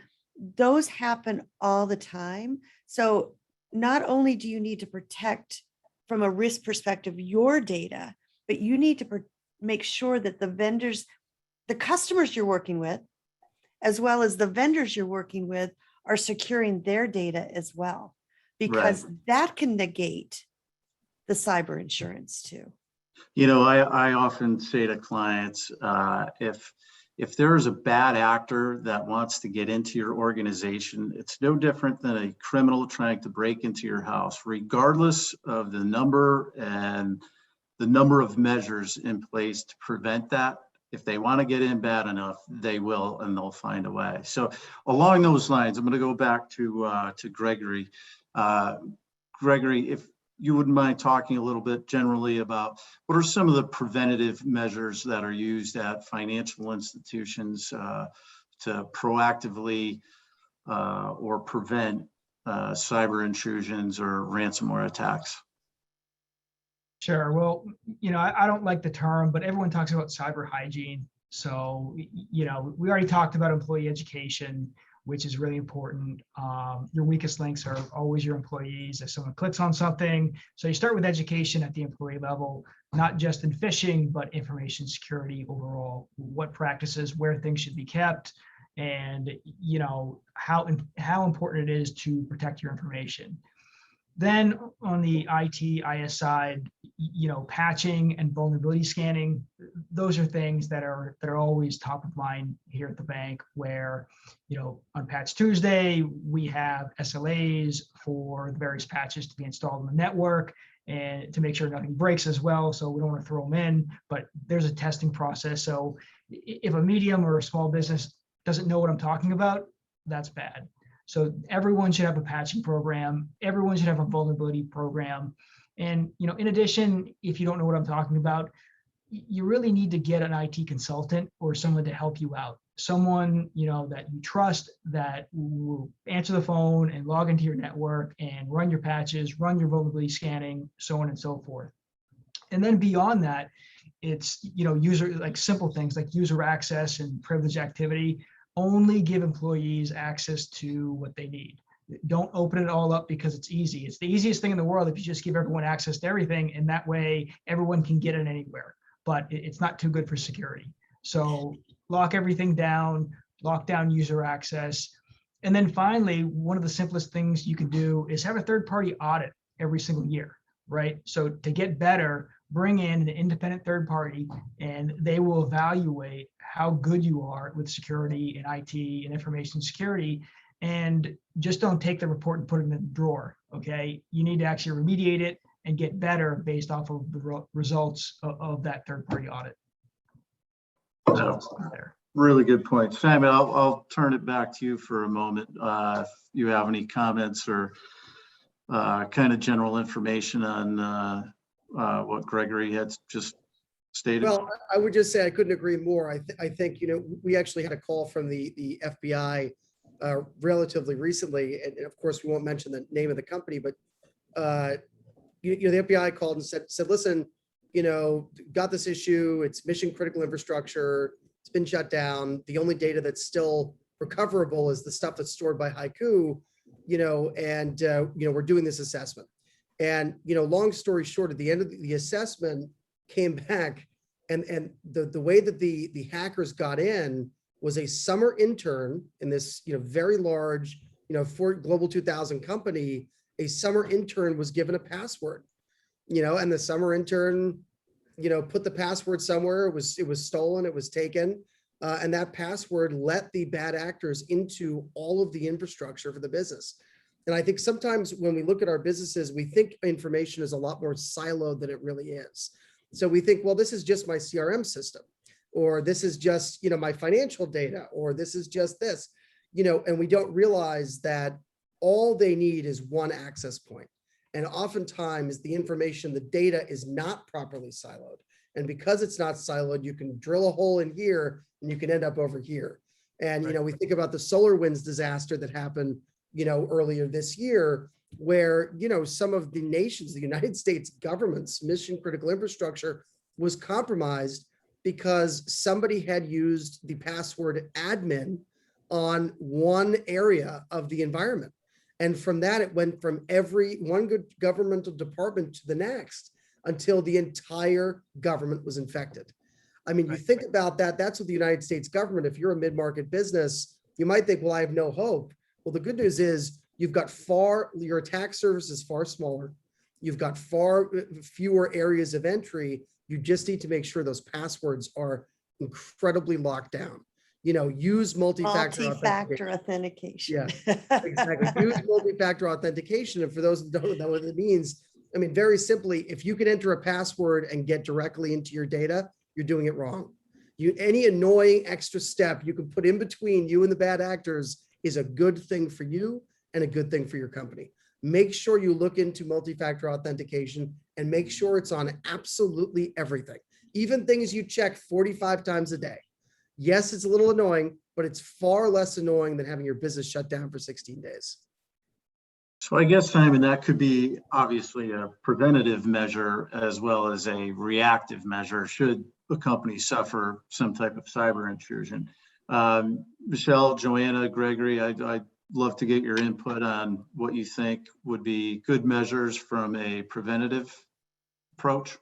those happen all the time. So not only do you need to protect from a risk perspective your data, but you need to make sure that the vendors, the customers you're working with, as well as the vendors you're working with, are securing their data as well, because that can negate the cyber insurance too. I often say to clients, if there is a bad actor that wants to get into your organization, it's no different than a criminal trying to break into your house, regardless of the number and the number of measures in place to prevent that. If they want to get in bad enough, they will, and they'll find a way. So along those lines, I'm going to go back to Gregory. Gregory, if you wouldn't mind talking a little bit generally about what are some of the preventative measures that are used at financial institutions to proactively or prevent cyber intrusions or ransomware attacks? Sure. Well, I don't like the term, but everyone talks about cyber hygiene. So, we already talked about employee education, which is really important. Your weakest links are always your employees if someone clicks on something. So you start with education at the employee level, not just in phishing, but information security overall, what practices, where things should be kept, and how important it is to protect your information. Then on the IT, IS side, patching and vulnerability scanning, those are things that are always top of mind here at the bank, where, on Patch Tuesday, we have SLAs for the various patches to be installed on the network and to make sure nothing breaks as well. So we don't want to throw them in, but there's a testing process. So if a medium or a small business doesn't know what I'm talking about, that's bad. So everyone should have a patching program. Everyone should have a vulnerability program. And, in addition, if you don't know what I'm talking about, you really need to get an IT consultant or someone to help you out. someone, that you trust, that will answer the phone and log into your network and run your patches, run your vulnerability scanning, so on and so forth. And then beyond that, it's, user, like simple things like user access and privilege activity. Only give employees access to what they need. Don't open it all up because it's easy. It's the easiest thing in the world if you just give everyone access to everything, and that way everyone can get it anywhere. But it's not too good for security. So lock everything down, lock down user access. And then finally, one of the simplest things you can do is have a third-party audit every single year, right? So to get better, bring in an independent third party, and they will evaluate how good you are with security and IT and information security. And just don't take the report and put it in the drawer, okay? You need to actually remediate it and get better based off of the results of that third-party audit. Really good point. Simon, I'll turn it back to you for a moment. If you have any comments or kind of general information on what Gregory had just stated. Well, I would just say I couldn't agree more. I think, we actually had a call from the FBI relatively recently, and of course, we won't mention the name of the company, but the FBI called and said, listen, got this issue. It's mission critical infrastructure. It's been shut down. The only data that's still recoverable is the stuff that's stored by HYCU, and we're doing this assessment. And, long story short, at the end of the assessment came back, and the way that the hackers got in was a summer intern in this, very large, for Global 2000 company. A summer intern was given a password, and the summer intern, put the password somewhere. It was stolen. It was taken. And that password let the bad actors into all of the infrastructure for the business. And I think sometimes when we look at our businesses, we think information is a lot more siloed than it really is. So we think, well, this is just my CRM system, or this is just, my financial data, or this is just this, and we don't realize that all they need is one access point. And oftentimes the information, the data is not properly siloed. And because it's not siloed, you can drill a hole in here and you can end up over here. And, we think about the SolarWinds disaster that happened, earlier this year, where, some of the nations, the United States government's mission critical infrastructure was compromised because somebody had used the password admin on one area of the environment. And from that, it went from one good governmental department to the next until the entire government was infected. I mean, you think about that, that's what the United States government, if you're a mid-market business, you might think, well, I have no hope. Well, the good news is you've got your attack surface is far smaller. You've got far fewer areas of entry. You just need to make sure those passwords are incredibly locked down. Use multi-factor authentication. Yeah, exactly. Use multi-factor authentication. And for those that don't know what it means, I mean, very simply, if you can enter a password and get directly into your data, you're doing it wrong. Any annoying extra step you can put in between you and the bad actors is a good thing for you and a good thing for your company. Make sure you look into multi-factor authentication and make sure it's on absolutely everything, even things you check 45 times a day. Yes, it's a little annoying, but it's far less annoying than having your business shut down for 16 days. So I guess, Simon, that could be obviously a preventative measure as well as a reactive measure should a company suffer some type of cyber intrusion. Michelle, Joanna, Gregory, I'd love to get your input on what you think would be good measures from a preventative approach.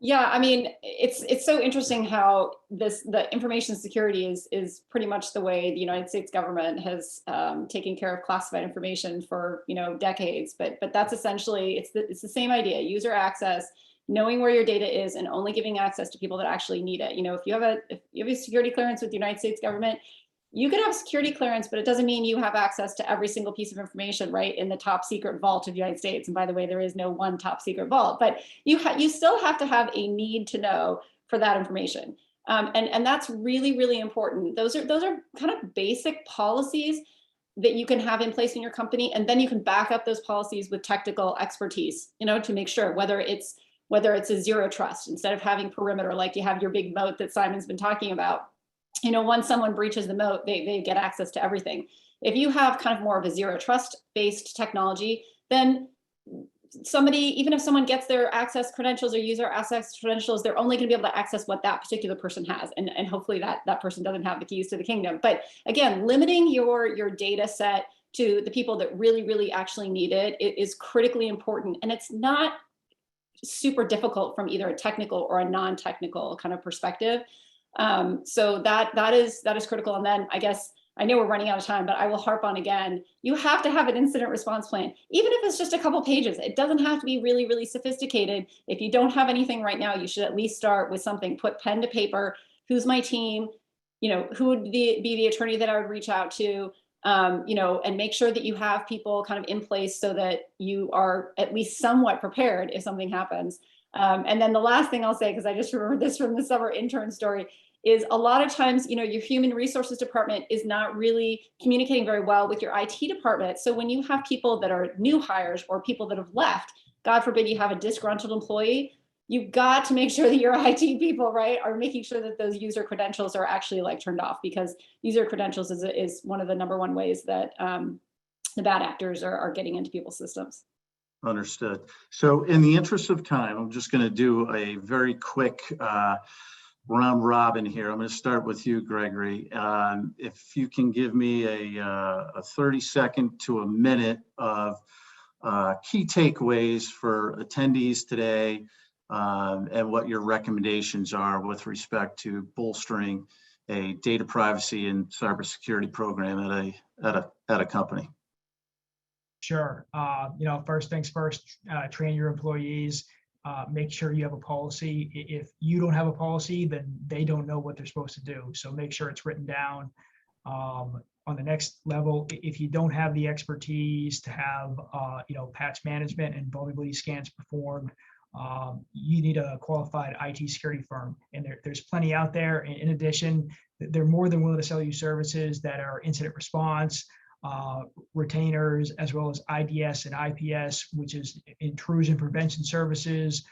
Yeah, I mean, it's so interesting how the information security is pretty much the way the United States government has taken care of classified information for decades. But that's essentially it's the same idea: user access, knowing where your data is, and only giving access to people that actually need it. If you have a security clearance with the United States government, you can have security clearance, but it doesn't mean you have access to every single piece of information right in the top secret vault of the United States. And by the way, there is no one top secret vault, but you still have to have a need to know for that information. And that's really, really important. Those are kind of basic policies that you can have in place in your company. And then you can back up those policies with technical expertise, to make sure whether it's whether it's a zero trust, instead of having perimeter, like you have your big moat that Simon's been talking about. You know, once someone breaches the moat, they get access to everything. If you have kind of more of a zero trust based technology, then somebody, even if someone gets their access credentials or user access credentials, they're only going to be able to access what that particular person has. And hopefully that person doesn't have the keys to the kingdom. But again, limiting your data set to the people that really actually need it is critically important. And it's not super difficult from either a technical or a non-technical kind of perspective. So that is critical. And then I guess, I know we're running out of time, but I will harp on again, you have to have an incident response plan, even if it's just a couple pages. It doesn't have to be really sophisticated. If you don't have anything right now, you should at least start with something, put pen to paper. Who's my team? You know, who would be the attorney that I would reach out to? You know, and make sure that you have people kind of in place so that you are at least somewhat prepared if something happens. And then the last thing I'll say, because I just remembered this from the summer intern story, is a lot of times, you know, your human resources department is not really communicating very well with your IT department. So when you have people that are new hires or people that have left, God forbid you have a disgruntled employee, you've got to make sure that your IT people, right, are making sure that those user credentials are actually like turned off, because user credentials is one of the #1 ways that the bad actors are getting into people's systems. Understood. So in the interest of time, I'm just going to do a very quick round robin here. I'm going to start with you, Gregory. If you can give me a 30-second to a minute of key takeaways for attendees today, and what your recommendations are with respect to bolstering a data privacy and cybersecurity program at a company. Sure. You know, first things first, train your employees. Make sure you have a policy. If you don't have a policy, then they don't know what they're supposed to do. So make sure it's written down. On the next level, if you don't have the expertise to have, you know, patch management and vulnerability scans performed, you need a qualified IT security firm. And there's plenty out there. And in addition, they're more than willing to sell you services that are incident response, retainers, as well as IDS and IPS, which is intrusion prevention services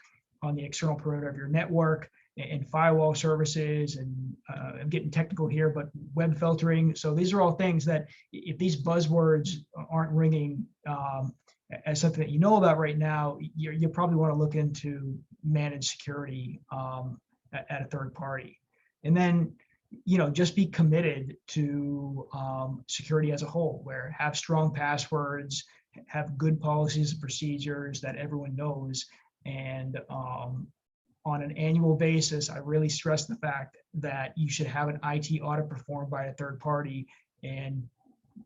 on the external perimeter of your network, and firewall services, and I'm getting technical here, but web filtering. So these are all things that, if these buzzwords aren't ringing as something that you know about right now, you probably want to look into managed security at a third party. And then, you know, just be committed to security as a whole, where have strong passwords, have good policies and procedures that everyone knows. And on an annual basis, I really stress the fact that you should have an IT audit performed by a third party and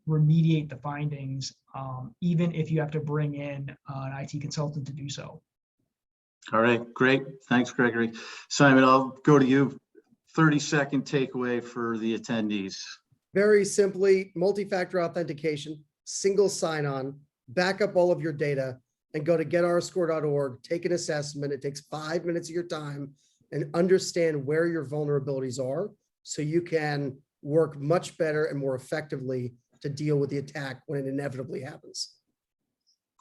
remediate the findings, even if you have to bring in an IT consultant to do so. All right, great. Thanks, Gregory. Simon, I'll go to you. 30-second takeaway for the attendees. Very simply, multi-factor authentication, single sign-on, back up all of your data, and go to getourScore.org, take an assessment. It takes 5 minutes of your time, and understand where your vulnerabilities are so you can work much better and more effectively to deal with the attack when it inevitably happens.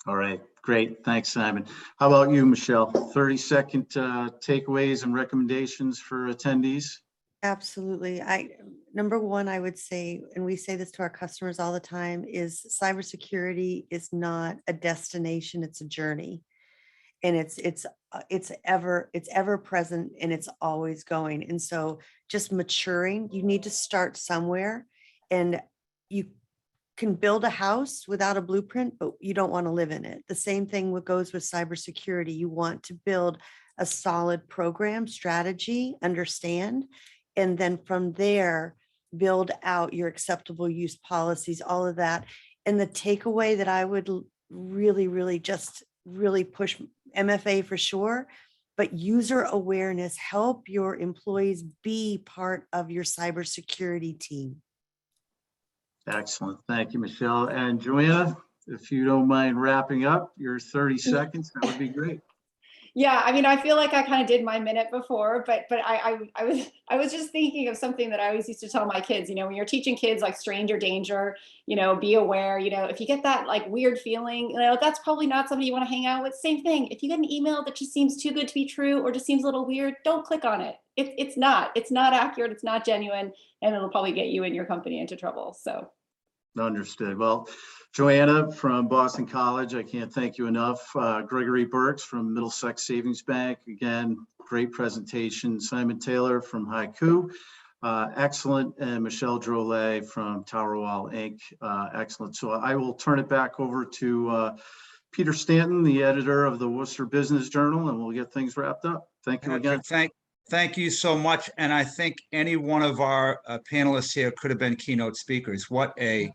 All right, great. Thanks, Simon. How about you, Michelle? 30-second takeaways and recommendations for attendees? Absolutely. Number one, I would say, and we say this to our customers all the time, is cybersecurity is not a destination, it's a journey. And it's ever present, and it's always going. And so just maturing, you need to start somewhere, and you can build a house without a blueprint, but you don't want to live in it. The same thing goes with cybersecurity. You want to build a solid program, strategy, understand, and then from there, build out your acceptable use policies, all of that. And the takeaway that I would really push, MFA for sure, but user awareness, help your employees be part of your cybersecurity team. Excellent. Thank you, Michelle. And Joanna, if you don't mind wrapping up your 30 seconds, that would be great. Yeah, I mean, I feel like I kind of did my minute before, but I was just thinking of something that I always used to tell my kids, when you're teaching kids like stranger danger, be aware, if you get that like weird feeling, that's probably not somebody you want to hang out with. Same thing. If you get an email that just seems too good to be true or just seems a little weird, don't click on it. It's not accurate. It's not genuine, and it'll probably get you and your company into trouble. So. Understood. Well, Joanna from Boston College, I can't thank you enough. Gregory Berks from Middlesex Savings Bank, again, great presentation. Simon Taylor from HYCU, excellent. And Michelle Drolet from Towerwall Inc., excellent. So I will turn it back over to Peter Stanton, the editor of the Worcester Business Journal, and we'll get things wrapped up. Thank you again. Thank you so much. And I think any one of our panelists here could have been keynote speakers. What a,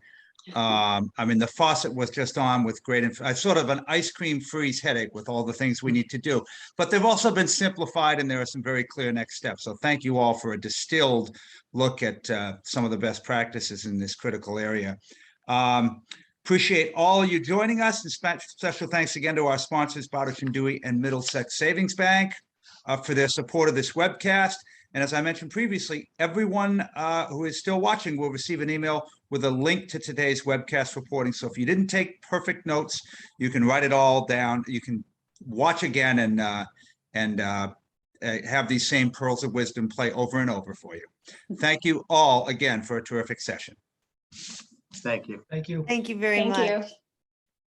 I mean, the faucet was just on with great, sort of an ice cream freeze headache with all the things we need to do, but they've also been simplified and there are some very clear next steps. So thank you all for a distilled look at some of the best practices in this critical area. Appreciate all of you joining us, and special thanks again to our sponsors, Bowditch and Dewey and Middlesex Savings Bank, for their support of this webcast. And as I mentioned previously, everyone who is still watching will receive an email with a link to today's webcast reporting. So if you didn't take perfect notes, you can write it all down. You can watch again and have these same pearls of wisdom play over and over for you. Thank you all again for a terrific session. Thank you. Thank you. Thank you very much. Thank you.